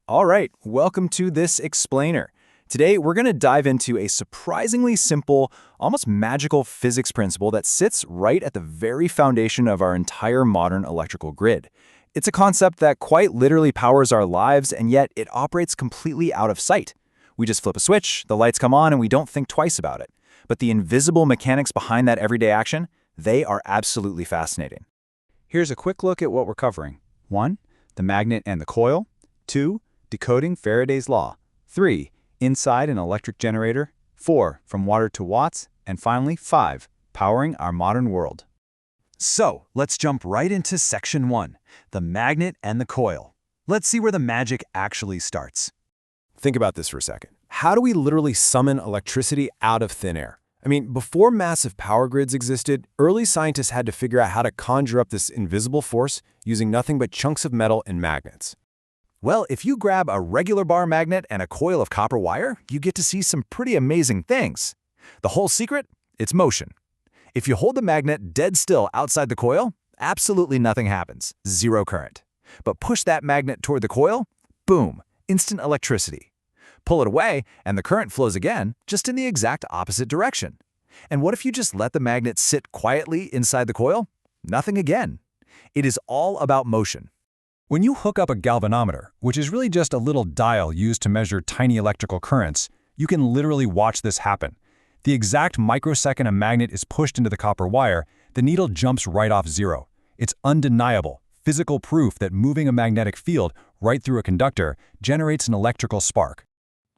All right, welcome to this explainer. Today, we're going to dive into a surprisingly simple, almost magical physics principle that sits right at the very foundation of our entire modern electrical grid. It's a concept that quite literally powers our lives, and yet it operates completely out of sight. We just flip a switch, the lights come on, and we don't think twice about it. But the invisible mechanics behind that everyday action, they are absolutely fascinating. Here's a quick look at what we're covering. 1. The magnet and the coil. 2. Decoding Faraday's law. 3. Inside an electric generator. 4. From water to watts. And finally, 5. Powering our modern world. So, let's jump right into section 1, the magnet and the coil. Let's see where the magic actually starts. Think about this for a second. How do we literally summon electricity out of thin air? I mean, before massive power grids existed, early scientists had to figure out how to conjure up this invisible force using nothing but chunks of metal and magnets. Well, if you grab a regular bar magnet and a coil of copper wire, you get to see some pretty amazing things. The whole secret? It's motion. If you hold the magnet dead still outside the coil, absolutely nothing happens, zero current. But push that magnet toward the coil, boom, instant electricity. Pull it away, and the current flows again, just in the exact opposite direction. And what if you just let the magnet sit quietly inside the coil? Nothing again. It is all about motion. When you hook up a galvanometer, which is really just a little dial used to measure tiny electrical currents, you can literally watch this happen. The exact microsecond a magnet is pushed into the copper wire, the needle jumps right off zero. It's undeniable, physical proof that moving a magnetic field right through a conductor generates an electrical spark.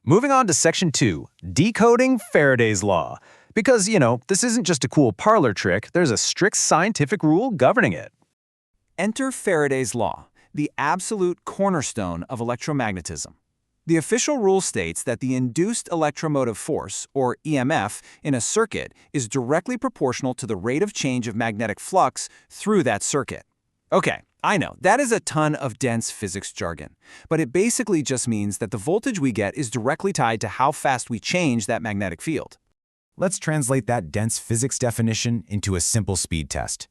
Moving on to section 2, decoding Faraday's law. Because, this isn't just a cool parlor trick, there's a strict scientific rule governing it. Enter Faraday's law, the absolute cornerstone of electromagnetism. The official rule states that the induced electromotive force, or EMF, in a circuit is directly proportional to the rate of change of magnetic flux through that circuit. Okay, I know, that is a ton of dense physics jargon, but it basically just means that the voltage we get is directly tied to how fast we change that magnetic field. Let's translate that dense physics definition into a simple speed test.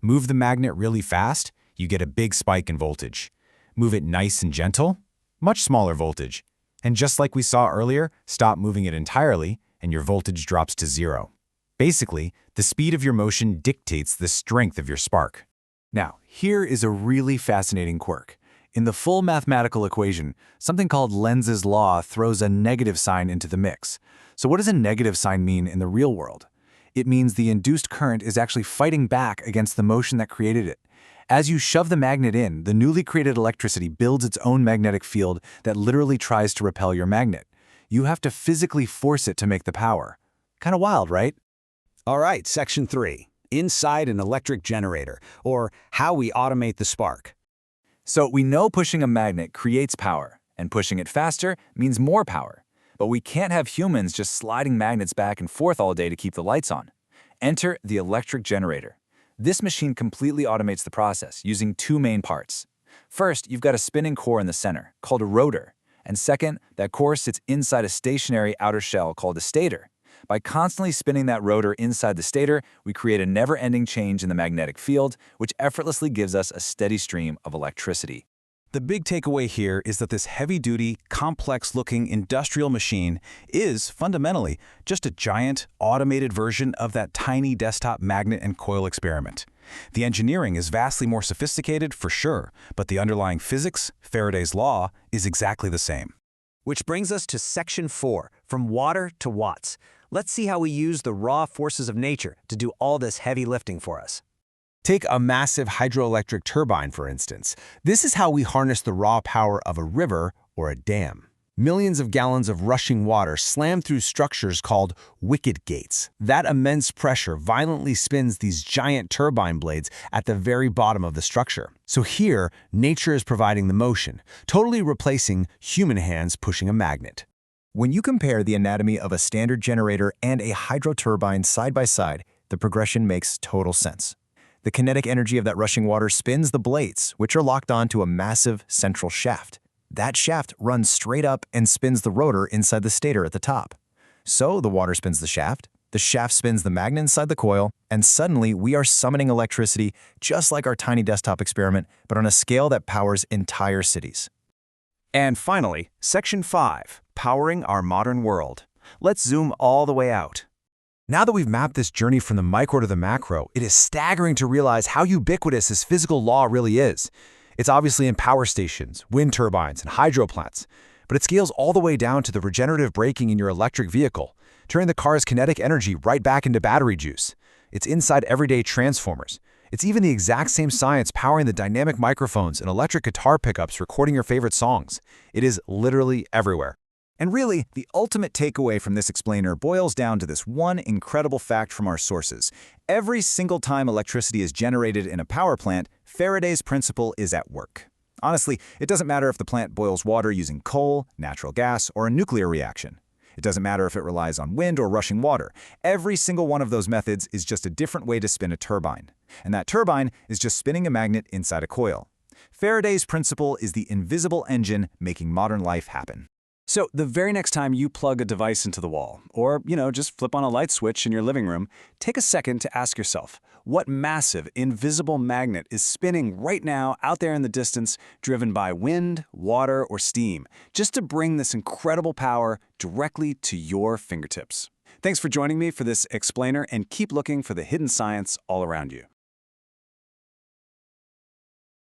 Move the magnet really fast, you get a big spike in voltage. Move it nice and gentle, much smaller voltage. And just like we saw earlier, stop moving it entirely, and your voltage drops to zero. Basically, the speed of your motion dictates the strength of your spark. Now, here is a really fascinating quirk. In the full mathematical equation, something called Lenz's law throws a negative sign into the mix. So what does a negative sign mean in the real world? It means the induced current is actually fighting back against the motion that created it. As you shove the magnet in, the newly created electricity builds its own magnetic field that literally tries to repel your magnet. You have to physically force it to make the power. Kind of wild, right? All right, section 3. Inside an electric generator, or how we automate the spark. So we know pushing a magnet creates power, and pushing it faster means more power. But we can't have humans just sliding magnets back and forth all day to keep the lights on. Enter the electric generator. This machine completely automates the process using two main parts. First, you've got a spinning core in the center, called a rotor. And second, that core sits inside a stationary outer shell called a stator. By constantly spinning that rotor inside the stator, we create a never-ending change in the magnetic field, which effortlessly gives us a steady stream of electricity. The big takeaway here is that this heavy-duty, complex-looking industrial machine is, fundamentally, just a giant, automated version of that tiny desktop magnet and coil experiment. The engineering is vastly more sophisticated, for sure, but the underlying physics, Faraday's law, is exactly the same. Which brings us to section 4, from water to watts. Let's see how we use the raw forces of nature to do all this heavy lifting for us. Take a massive hydroelectric turbine, for instance. This is how we harness the raw power of a river or a dam. Millions of gallons of rushing water slam through structures called wicket gates. That immense pressure violently spins these giant turbine blades at the very bottom of the structure. So here, nature is providing the motion, totally replacing human hands pushing a magnet. When you compare the anatomy of a standard generator and a hydro turbine side by side, the progression makes total sense. The kinetic energy of that rushing water spins the blades, which are locked onto a massive central shaft. That shaft runs straight up and spins the rotor inside the stator at the top. So the water spins the shaft spins the magnet inside the coil, and suddenly we are summoning electricity just like our tiny desktop experiment, but on a scale that powers entire cities. And finally, Section 5, powering our modern world. Let's zoom all the way out. Now that we've mapped this journey from the micro to the macro, it is staggering to realize how ubiquitous this physical law really is. It's obviously in power stations, wind turbines, and hydro plants, but it scales all the way down to the regenerative braking in your electric vehicle, turning the car's kinetic energy right back into battery juice. It's inside everyday transformers. It's even the exact same science powering the dynamic microphones and electric guitar pickups recording your favorite songs. It is literally everywhere. And really, the ultimate takeaway from this explainer boils down to this one incredible fact from our sources. Every single time electricity is generated in a power plant, Faraday's principle is at work. Honestly, it doesn't matter if the plant boils water using coal, natural gas, or a nuclear reaction. It doesn't matter if it relies on wind or rushing water. Every single one of those methods is just a different way to spin a turbine. And that turbine is just spinning a magnet inside a coil. Faraday's principle is the invisible engine making modern life happen. So the very next time you plug a device into the wall, or, just flip on a light switch in your living room, take a second to ask yourself, what massive, invisible magnet is spinning right now out there in the distance, driven by wind, water, or steam, just to bring this incredible power directly to your fingertips? Thanks for joining me for this explainer, and keep looking for the hidden science all around you.